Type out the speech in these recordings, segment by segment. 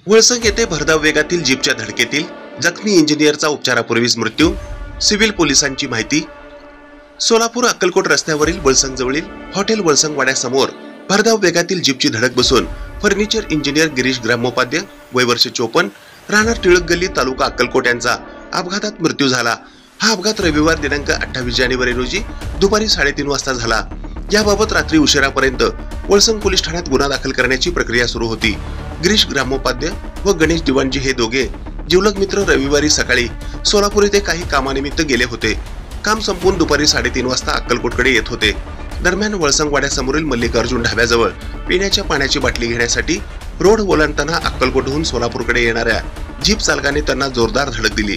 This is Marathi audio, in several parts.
वळसंग येथे भरधाव वेगातील जीपच्या धडकेतील जखमी इंजिनियरचा उपचारापूर्वीच मृत्यू, सिव्हिल पोलिसांची माहिती। सोलापूर अक्कलकोट रस्त्यावरील वळसंग जवळील हॉटेल वळसंग वाड्यासमोर भरधाव वेगातील जीपची धडक बसून फर्निचर इंजिनियर गिरीश ग्रामोपाध्याय वय वर्ष 54 राहणार टिळक गल्ली तालुका अक्कलकोट यांचा अपघातात मृत्यू झाला। हा अपघात रविवार दिनांक 28 जानेवारी रोजी दुपारी 3:30 वाजता झाला। याबाबत रात्री उशिरापर्यंत वळसंग पोलीस ठाण्यात गुन्हा दाखल करण्याची प्रक्रिया सुरू होती। गिरीश ग्रामोपाध्याय व गणेश दिवाणजी हे दोघे जिवलग मित्र रविवारी सकाळी सोलापूर येथे काही कामानिमित्त गेले होते। काम संपून दुपारी 3:30 वाजता अक्कलकोटकडे येत होते। दरम्यान वळसंग वाड्यासमोरील मल्लिकार्जुन ढाब्याजवळ पिण्याच्या पाण्याची बाटली घेण्यासाठी रोड ओलांडताना अक्कलकोटहून सोलापूरकडे येणाऱ्या जीप चालकाने त्यांना जोरदार धडक दिली।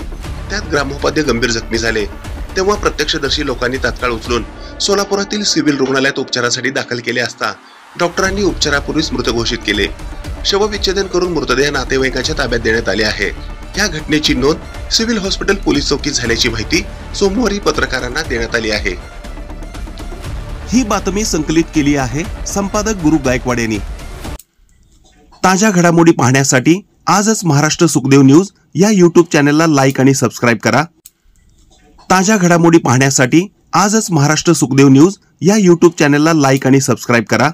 त्यात ग्रामोपाध्याय गंभीर जखमी झाले। तेव्हा प्रत्यक्षदर्शी लोकांनी तात्काळ उचलून सोलापुरातील सिव्हिल रुग्णालयात उपचारासाठी दाखल केले असता डॉक्टरांनी उपचारापूर्वीच मृत घोषित केले। शवविच्छेदन करून मृतदेह नातेवाईकांच्या ताब्यात देण्यात आले आहे। या घटनेची नोंद सिव्हिल हॉस्पिटल पोलीस चौकीत झाल्याची माहिती सोमवारी पत्रकारांना देण्यात आली आहे। ही बातमी संकलित केली आहे संपादक गुरु गायकवाड यांनी। ताज्या घडामोडी पाहण्यासाठी आजच महाराष्ट्र सुखदेव न्यूज या YouTube चॅनलला लाईक आणि सबस्क्राईब करा। ताज्या घडामोडी पाहण्यासाठी आजच महाराष्ट्र सुखदेव न्यूज या YouTube चॅनलला लाईक आणि सबस्क्राईब करा।